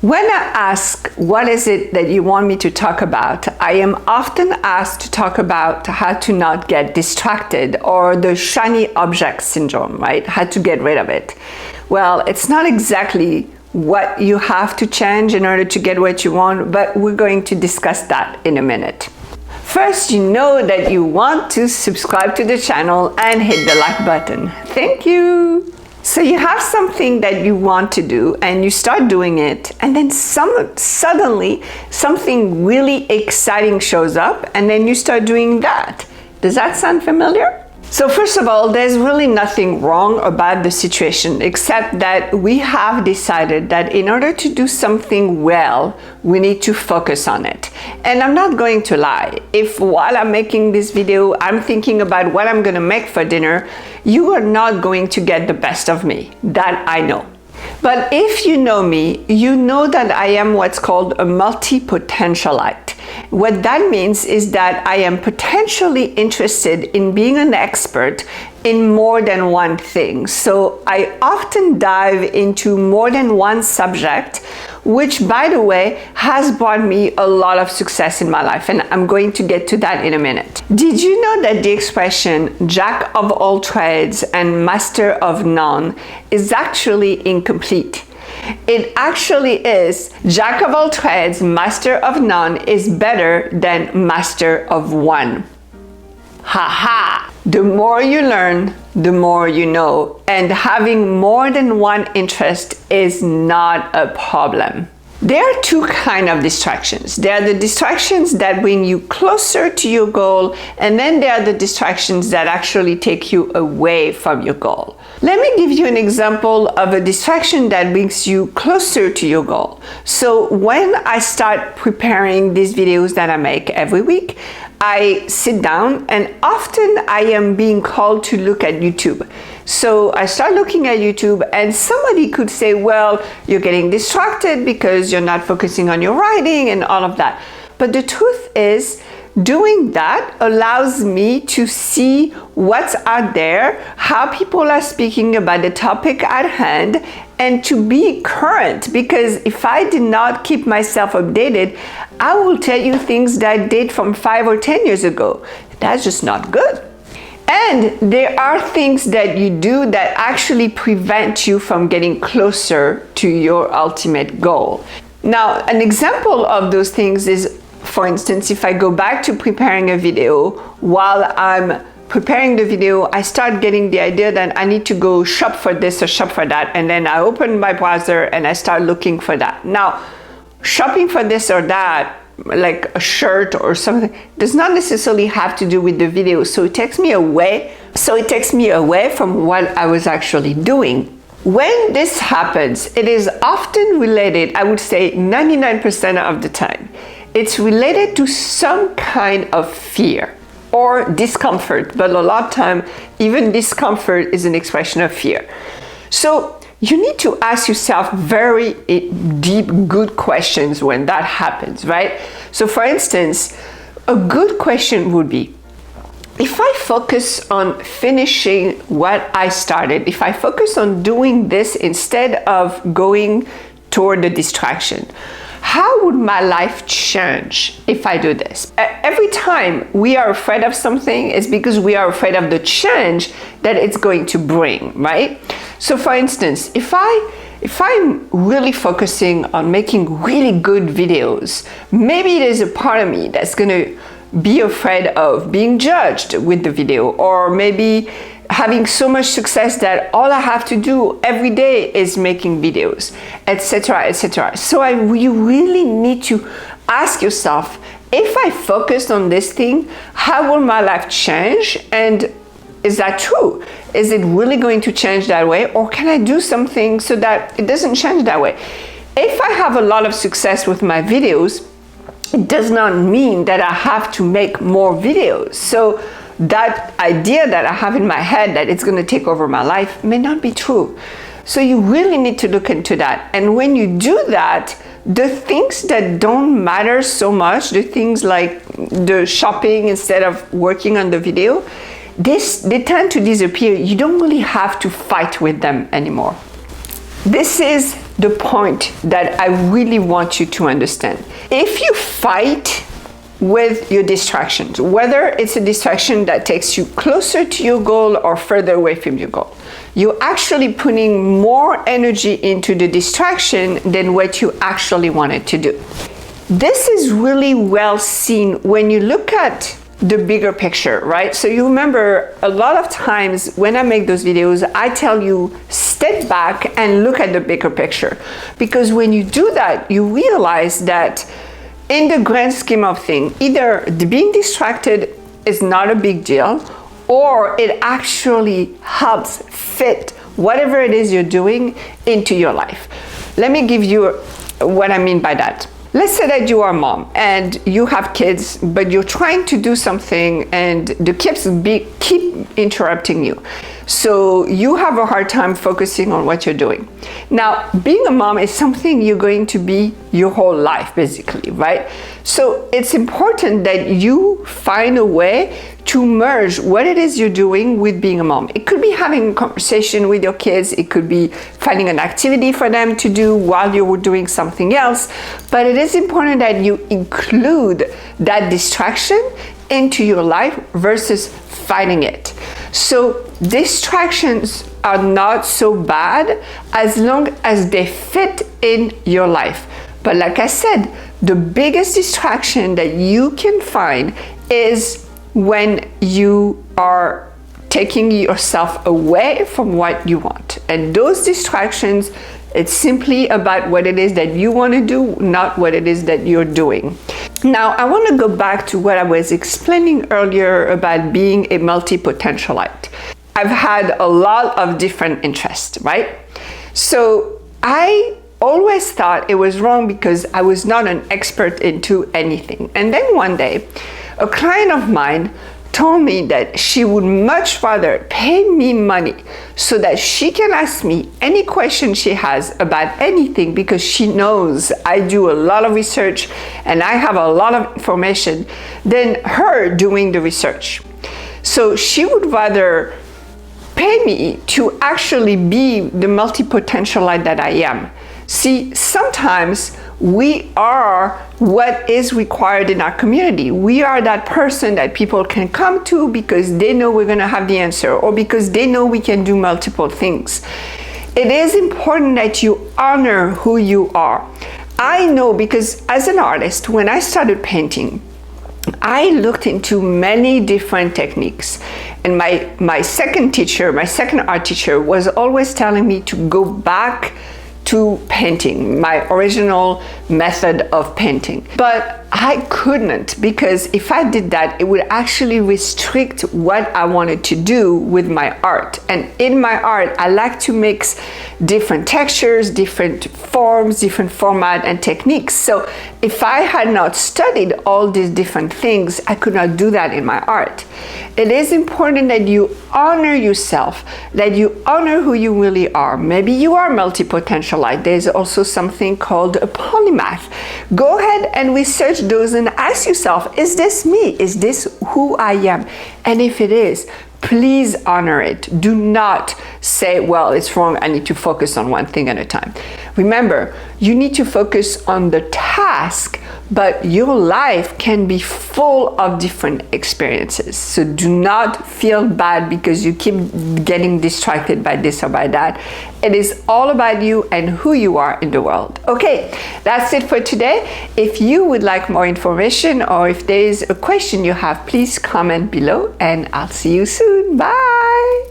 When I ask what is it that you want me to talk about, I am often asked to talk about how to not get distracted, or the shiny object syndrome, right? How to get rid of it. Well, it's not exactly what you have to change in order to get what you want, but we're going to discuss that in a minute. First, you know that you want to subscribe to the channel and hit the like button. Thank you. So you have something that you want to do and you start doing it, and then suddenly something really exciting shows up and then you start doing that. Does that sound familiar? So first of all, there's really nothing wrong about the situation, except that we have decided that in order to do something well, we need to focus on it. And I'm not going to lie, if while I'm making this video, I'm thinking about what I'm gonna make for dinner, you are not going to get the best of me. That I know. But if you know me, you know that I am what's called a multi-potentialite. What that means is that I am potentially interested in being an expert in more than one thing. So I often dive into more than one subject, which, by the way, has brought me a lot of success in my life, and I'm going to get to that in a minute. Did you know that the expression jack of all trades and master of none is actually incomplete? It actually is jack of all trades, master of none is better than master of one. Ha ha! The more you learn, the more you know, and having more than one interest is not a problem. There are two kinds of distractions. There are the distractions that bring you closer to your goal, and then there are the distractions that actually take you away from your goal. Let me give you an example of a distraction that brings you closer to your goal. So when I start preparing these videos that I make every week, I sit down and often I am being called to look at YouTube. So I start looking at YouTube and somebody could say, well, you're getting distracted because you're not focusing on your writing and all of that. But the truth is, doing that allows me to see what's out there, how people are speaking about the topic at hand, and to be current, because if I did not keep myself updated, I will tell you things that I did from 5 or 10 years ago. That's just not good. And there are things that you do that actually prevent you from getting closer to your ultimate goal. Now, an example of those things is, for instance, if I go back to preparing a video, while I'm preparing the video, I start getting the idea that I need to go shop for this or shop for that, and then I open my browser and I start looking for that. Now, shopping for this or that, like a shirt or something, does not necessarily have to do with the video, so it takes me away from what I was actually doing. When this happens, it is often related, I would say 99% of the time, it's related to some kind of fear or discomfort, but a lot of time, even discomfort is an expression of fear. So you need to ask yourself very deep, good questions when that happens, right? So for instance, a good question would be, if I focus on finishing what I started, if I focus on doing this instead of going toward the distraction, how would my life change if I do this? Every time we are afraid of something, it's because we are afraid of the change that it's going to bring, right? So for instance, if I'm really focusing on making really good videos, maybe there's a part of me that's gonna be afraid of being judged with the video, or maybe having so much success that all I have to do every day is making videos, etc., etc. So you really need to ask yourself, if I focused on this thing, how will my life change? And is that true? Is it really going to change that way? Or can I do something so that it doesn't change that way? If I have a lot of success with my videos, it does not mean that I have to make more videos. So that idea that I have in my head that it's going to take over my life may not be true. So you really need to look into that. And when you do that, the things that don't matter so much, the things like the shopping instead of working on the video, they tend to disappear. You don't really have to fight with them anymore. This is the point that I really want you to understand. If you fight with your distractions, whether it's a distraction that takes you closer to your goal or further away from your goal, you're actually putting more energy into the distraction than what you actually wanted to do. This is really well seen when you look at the bigger picture, right? So you remember a lot of times when I make those videos, I tell you step back and look at the bigger picture. Because when you do that, you realize that in the grand scheme of things, either being distracted is not a big deal, or it actually helps fit whatever it is you're doing into your life. Let me give you what I mean by that. Let's say that you are a mom and you have kids, but you're trying to do something and the kids keep interrupting you. So you have a hard time focusing on what you're doing. Now, being a mom is something you're going to be your whole life, basically, right? So it's important that you find a way to merge what it is you're doing with being a mom. It could be having a conversation with your kids. It could be finding an activity for them to do while you're doing something else. But it is important that you include that distraction into your life versus fighting it. So distractions are not so bad as long as they fit in your life. But like I said, the biggest distraction that you can find is when you are taking yourself away from what you want. And those distractions, it's simply about what it is that you want to do, not what it is that you're doing. Now, I want to go back to what I was explaining earlier about being a multi-potentialite. I've had a lot of different interests, right? So I always thought it was wrong because I was not an expert into anything. And then one day, a client of mine told me that she would much rather pay me money so that she can ask me any question she has about anything, because she knows I do a lot of research and I have a lot of information, than her doing the research. So she would rather pay me to actually be the multi-potentialite that I am. See, sometimes we are what is required in our community. We are that person that people can come to because they know we're going to have the answer, or because they know we can do multiple things. It is important that you honor who you are. I know, because as an artist, when I started painting, I looked into many different techniques. And my second art teacher was always telling me to go back to painting, my original method of painting. But I couldn't, because if I did that, it would actually restrict what I wanted to do with my art. And in my art, I like to mix different textures, different forms, different format and techniques. So if I had not studied all these different things, I could not do that in my art. It is important that you honor yourself, that you honor who you really are. Maybe you are multi-potentialite. There's also something called a polymath. Go ahead and research those and ask yourself, is this me? Is this who I am? And if it is, please honor it. Do not say, well, it's wrong, I need to focus on one thing at a time. Remember, you need to focus on the task, but your life can be full of different experiences. So do not feel bad because you keep getting distracted by this or by that. It is all about you and who you are in the world. Okay, that's it for today. If you would like more information, or if there is a question you have, please comment below and I'll see you soon. Bye.